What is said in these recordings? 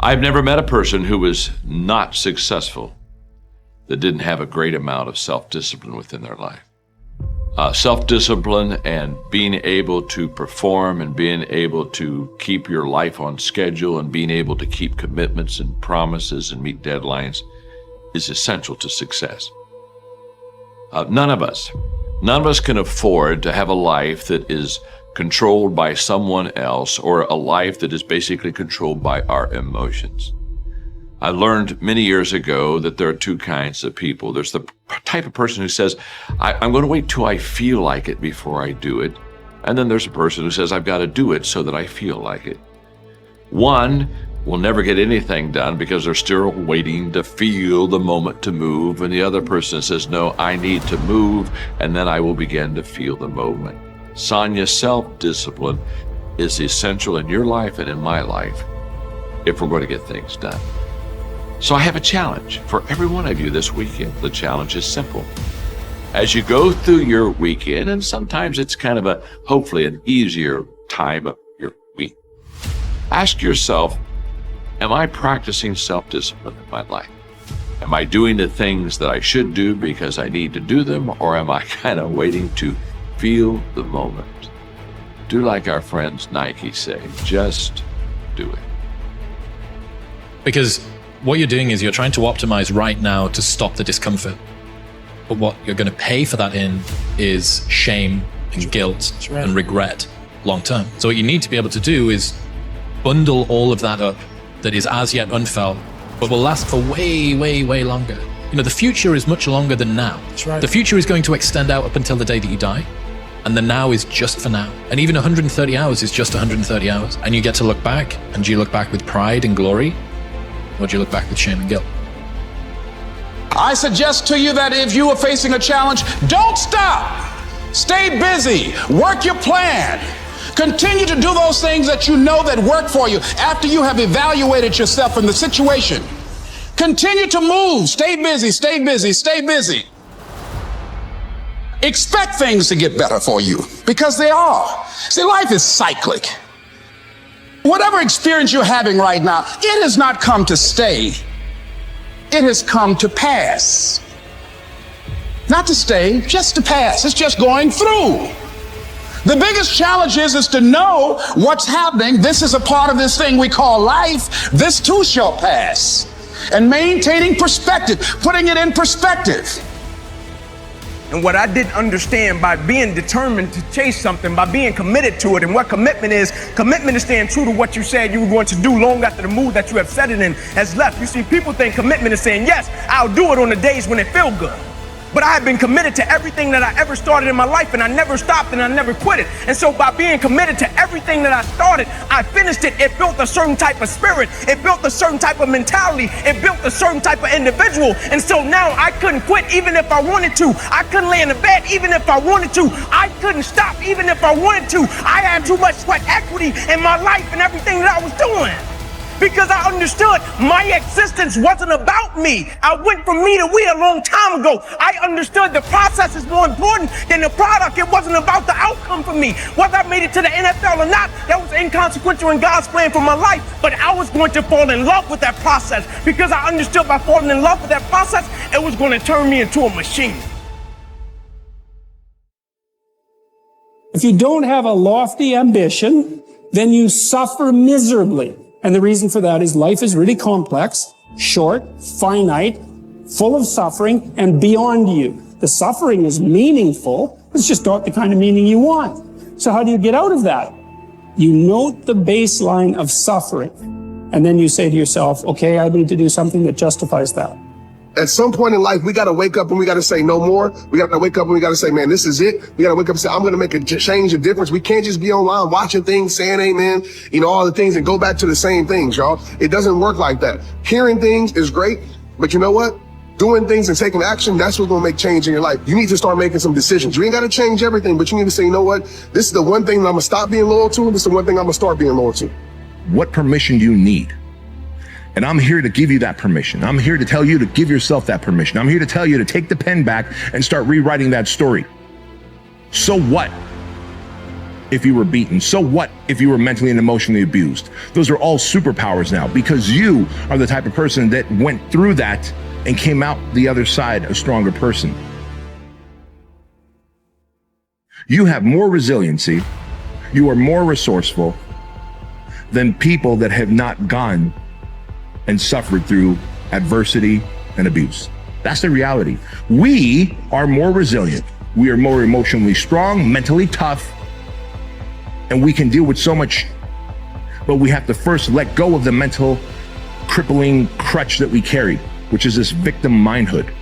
I've never met a person who was not successful that didn't have a great amount of self-discipline within their life. Self-discipline and being able to perform and being able to keep your life on schedule and being able to keep commitments and promises and meet deadlines is essential to success. None of us can afford to have a life that is controlled by someone else, or a life that is basically controlled by our emotions. I learned many years ago that there are two kinds of people. There's the type of person who says, I'm going to wait till I feel like it before I do it. And then there's a person who says, I've got to do it so that I feel like it. One will never get anything done because they're still waiting to feel the moment to move. And the other person says, no, I need to move, and then I will begin to feel the moment. Sonia, self-discipline is essential in your life and in my life if we're going to get things done. So I have a challenge for every one of you this weekend. The challenge is simple. As you go through your weekend, and sometimes it's kind of hopefully an easier time of your week, ask yourself, am I practicing self-discipline in my life? Am I doing the things that I should do because I need to do them, or am I kind of waiting to feel the moment? Do like our friends Nike say, just do it. Because what you're doing is you're trying to optimize right now to stop the discomfort. But what you're going to pay for that in is shame and guilt and regret long term. So what you need to be able to do is bundle all of that up that is as yet unfelt, but will last for way, way, way longer. You know, the future is much longer than now. That's right. The future is going to extend out up until the day that you die. And the now is just for now. And even 130 hours is just 130 hours. And you get to look back, and do you look back with pride and glory? Or do you look back with shame and guilt? I suggest to you that if you are facing a challenge, don't stop. Stay busy. Work your plan. Continue to do those things that you know that work for you after you have evaluated yourself in the situation. Continue to move. Stay busy, stay busy, stay busy. Expect things to get better for you, because they are. See, life is cyclic. Whatever experience you're having right now, it has not come to stay. It has come to pass. Not to stay, just to pass. It's just going through. The biggest challenge is to know what's happening. This is a part of this thing we call life. This too shall pass. And maintaining perspective, putting it in perspective. And what I didn't understand, by being determined to chase something, by being committed to it, and what commitment is staying true to what you said you were going to do long after the mood that you have set it in has left. You see, people think commitment is saying, yes, I'll do it on the days when it feels good. But I have been committed to everything that I ever started in my life, and I never stopped and I never quit it. And so by being committed to everything that I started, I finished it. It built a certain type of spirit. It built a certain type of mentality. It built a certain type of individual. And so now I couldn't quit even if I wanted to. I couldn't lay in the bed even if I wanted to. I couldn't stop even if I wanted to. I had too much sweat equity in my life and everything that I was doing. Because I understood my existence wasn't about me. I went from me to we a long time ago. I understood the process is more important than the product. It wasn't about the outcome for me. Whether I made it to the NFL or not, that was inconsequential in God's plan for my life. But I was going to fall in love with that process, because I understood by falling in love with that process, it was going to turn me into a machine. If you don't have a lofty ambition, then you suffer miserably. And the reason for that is life is really complex, short, finite, full of suffering, and beyond you. The suffering is meaningful. It's just not the kind of meaning you want. So how do you get out of that? You note the baseline of suffering, and then you say to yourself, okay, I need to do something that justifies that. At some point in life, we got to wake up and we got to say no more. We got to wake up and we got to say, man, this is it. We got to wake up and say, I'm going to make a change, a difference. We can't just be online watching things, saying amen, all the things, and go back to the same things, y'all. It doesn't work like that. Hearing things is great, but you know what? Doing things and taking action, that's what's going to make change in your life. You need to start making some decisions. You ain't got to change everything, but you need to say, you know what? This is the one thing that I'm going to stop being loyal to, and this is the one thing I'm going to start being loyal to. What permission do you need? And I'm here to give you that permission. I'm here to tell you to give yourself that permission. I'm here to tell you to take the pen back and start rewriting that story. So what? if you were beaten? So what if you were mentally and emotionally abused? Those are all superpowers now, because you are the type of person that went through that and came out the other side a stronger person. You have more resiliency, you are more resourceful than people that have not gone and suffered through adversity and abuse. That's the reality. We are more resilient. We are more emotionally strong, mentally tough, and we can deal with so much, but we have to first let go of the mental crippling crutch that we carry, which is this victim mindhood.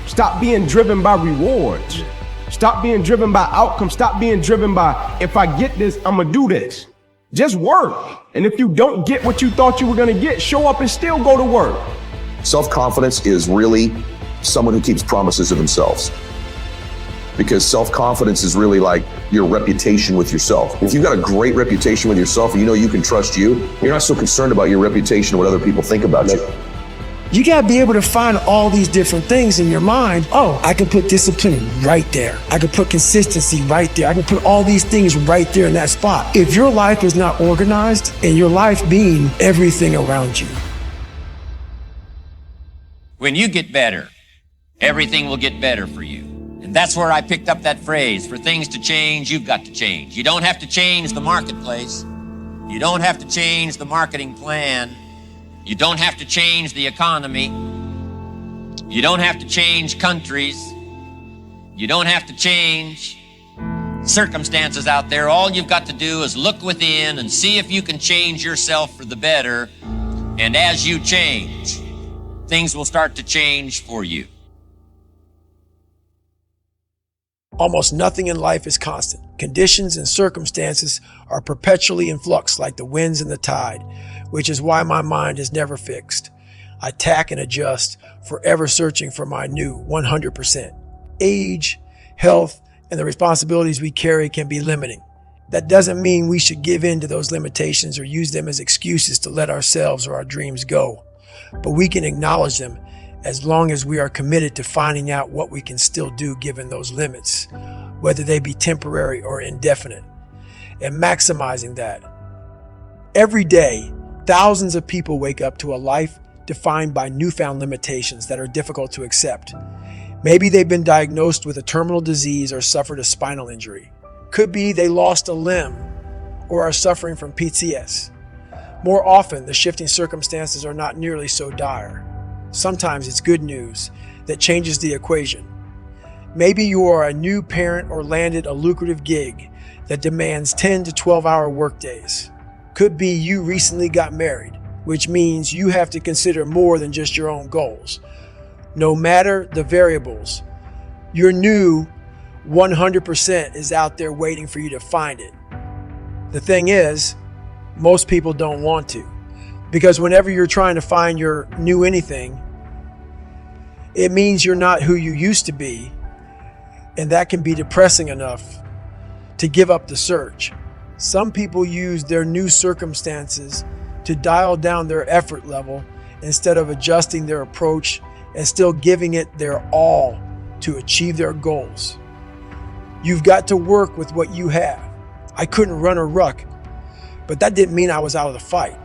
Stop being driven by rewards. Stop being driven by outcomes. Stop being driven by, if I get this, I'm gonna do this. Just work. And if you don't get what you thought you were gonna get, show up and still go to work. Self-confidence is really someone who keeps promises of themselves. Because self-confidence is really like your reputation with yourself. If you've got a great reputation with yourself and you know you can trust you, you're not so concerned about your reputation and what other people think about you. You gotta be able to find all these different things in your mind. Oh, I can put discipline right there. I can put consistency right there. I can put all these things right there in that spot. If your life is not organized, and your life being everything around you. When you get better, everything will get better for you. And that's where I picked up that phrase, for things to change, you've got to change. You don't have to change the marketplace. You don't have to change the marketing plan. You don't have to change the economy. You don't have to change countries. You don't have to change circumstances out there. All you've got to do is look within and see if you can change yourself for the better. And as you change, things will start to change for you. Almost nothing in life is constant. Conditions and circumstances are perpetually in flux like the winds and the tide, which is why my mind is never fixed. I tack and adjust, forever searching for my new 100%. Age, health, and the responsibilities we carry can be limiting. That doesn't mean we should give in to those limitations or use them as excuses to let ourselves or our dreams go. But we can acknowledge them as long as we are committed to finding out what we can still do given those limits, whether they be temporary or indefinite, and maximizing that. Every day, thousands of people wake up to a life defined by newfound limitations that are difficult to accept. Maybe they've been diagnosed with a terminal disease or suffered a spinal injury. Could be they lost a limb or are suffering from PTS. More often, the shifting circumstances are not nearly so dire. Sometimes it's good news that changes the equation. Maybe you are a new parent or landed a lucrative gig that demands 10 to 12-hour workdays. Could be you recently got married, which means you have to consider more than just your own goals. No matter the variables, your new 100% is out there waiting for you to find it. The thing is, most people don't want to, because whenever you're trying to find your new anything, it means you're not who you used to be, and that can be depressing enough to give up the search. Some people use their new circumstances to dial down their effort level instead of adjusting their approach and still giving it their all to achieve their goals. You've got to work with what you have. I couldn't run a ruck, but that didn't mean I was out of the fight.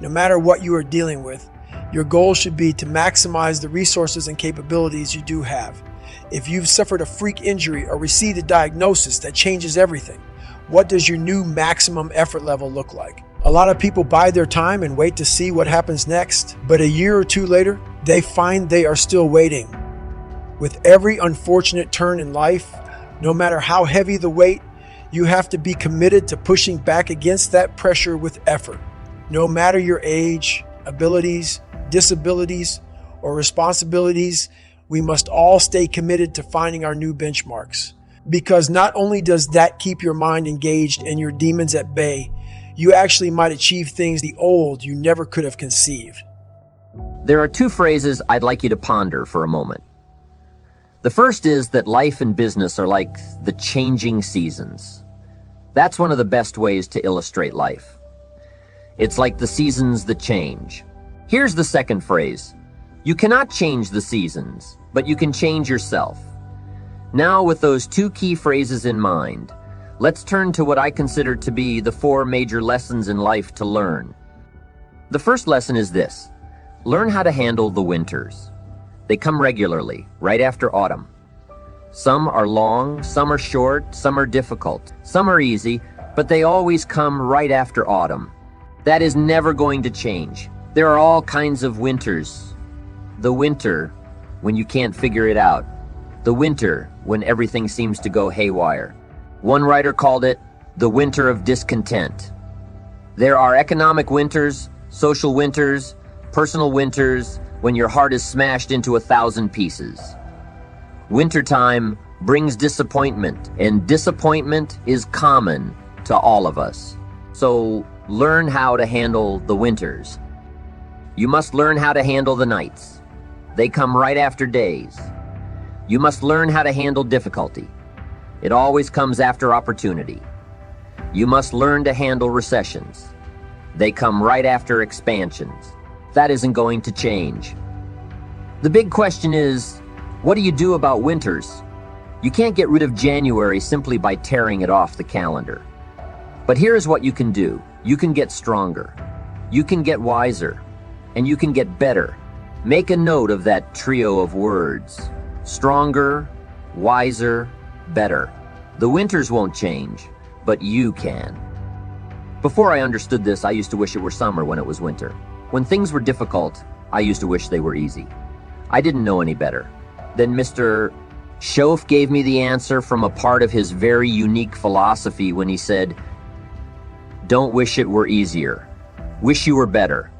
No matter what you are dealing with, your goal should be to maximize the resources and capabilities you do have. If you've suffered a freak injury or received a diagnosis that changes everything, what does your new maximum effort level look like? A lot of people bide their time and wait to see what happens next, but a year or two later, they find they are still waiting. With every unfortunate turn in life, no matter how heavy the weight, you have to be committed to pushing back against that pressure with effort. No matter your age, abilities, disabilities, or responsibilities, we must all stay committed to finding our new benchmarks. Because not only does that keep your mind engaged and your demons at bay, you actually might achieve things the old you never could have conceived. There are two phrases I'd like you to ponder for a moment. The first is that life and business are like the changing seasons. That's one of the best ways to illustrate life. It's like the seasons that change. Here's the second phrase. You cannot change the seasons, but you can change yourself. Now, with those two key phrases in mind, Let's turn to what I consider to be the 4 major lessons in life to learn. The first lesson is this: learn how to handle the winters. They come regularly, right after autumn. Some are long, some are short, some are difficult, some are easy, but they always come right after autumn. That is never going to change. There are all kinds of winters. The winter when you can't figure it out. The winter when everything seems to go haywire. One writer called it the winter of discontent. There are economic winters, social winters, personal winters, when your heart is smashed into 1,000 pieces. Wintertime brings disappointment, and disappointment is common to all of us. So learn how to handle the winters. You must learn how to handle the nights. They come right after days. You must learn how to handle difficulty. It always comes after opportunity. You must learn to handle recessions. They come right after expansions. That isn't going to change. The big question is, what do you do about winters? You can't get rid of January simply by tearing it off the calendar. But here's what you can do. You can get stronger. You can get wiser. And you can get better. Make a note of that trio of words. Stronger, wiser, better. The winters won't change, but you can. Before I understood this, I used to wish it were summer when it was winter. When things were difficult, I used to wish they were easy. I didn't know any better. Then Mr. Schoaf gave me the answer from a part of his very unique philosophy when he said, "Don't wish it were easier. Wish you were better.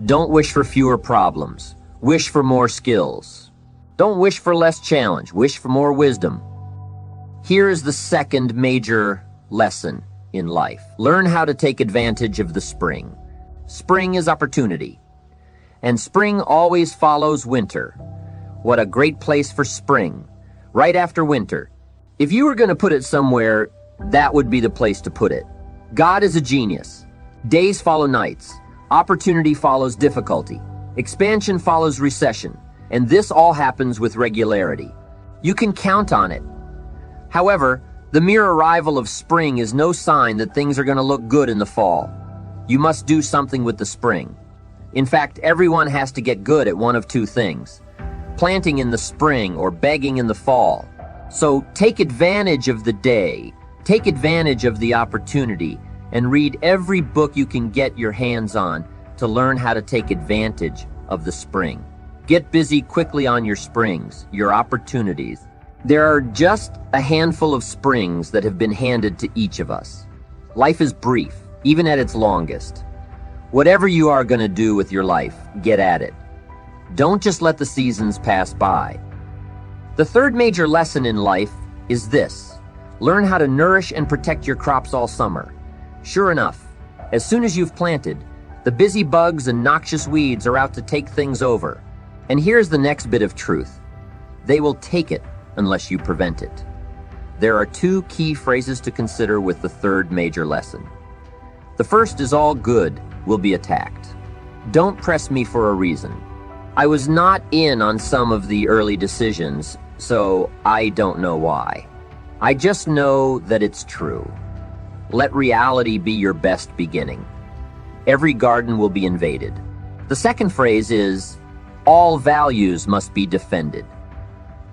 Don't wish for fewer problems. Wish for more skills. Don't wish for less challenge. Wish for more wisdom." Here is the second major lesson in life. Learn how to take advantage of the spring. Spring is opportunity. And spring always follows winter. What a great place for spring, right after winter. If you were going to put it somewhere, that would be the place to put it. God is a genius. Days follow nights. Opportunity follows difficulty. Expansion follows recession. And this all happens with regularity. You can count on it. However, the mere arrival of spring is no sign that things are going to look good in the fall. You must do something with the spring. In fact, everyone has to get good at one of 2 things: planting in the spring or begging in the fall. So take advantage of the day, take advantage of the opportunity, and read every book you can get your hands on to learn how to take advantage of the spring. Get busy quickly on your springs, your opportunities. There are just a handful of springs that have been handed to each of us. Life is brief, even at its longest. Whatever you are going to do with your life, get at it. Don't just let the seasons pass by. The third major lesson in life is this: learn how to nourish and protect your crops all summer. Sure enough, as soon as you've planted, the busy bugs and noxious weeds are out to take things over. And here's the next bit of truth: they will take it unless you prevent it. There are 2 key phrases to consider with the third major lesson. The first is all good will be attacked. Don't press me for a reason. I was not in on some of the early decisions, so I don't know why. I just know that it's true. Let reality be your best beginning. Every garden will be invaded. The second phrase is, all values must be defended.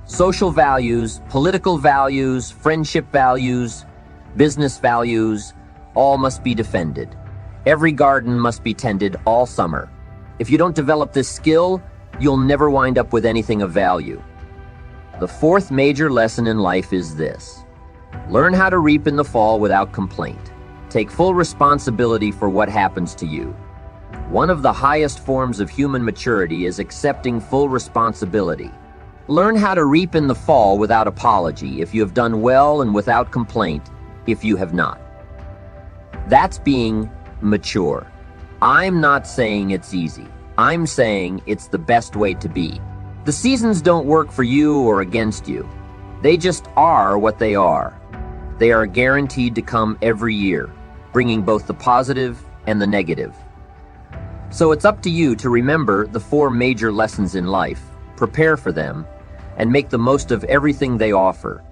Social values, political values, friendship values, business values, all must be defended. Every garden must be tended all summer. If you don't develop this skill, you'll never wind up with anything of value. The fourth major lesson in life is this: learn how to reap in the fall without complaint. Take full responsibility for what happens to you. One of the highest forms of human maturity is accepting full responsibility. Learn how to reap in the fall without apology if you have done well, and without complaint if you have not. That's being mature. I'm not saying it's easy. I'm saying it's the best way to be. The seasons don't work for you or against you. They just are what they are. They are guaranteed to come every year, bringing both the positive and the negative. So it's up to you to remember the 4 major lessons in life, prepare for them, and make the most of everything they offer.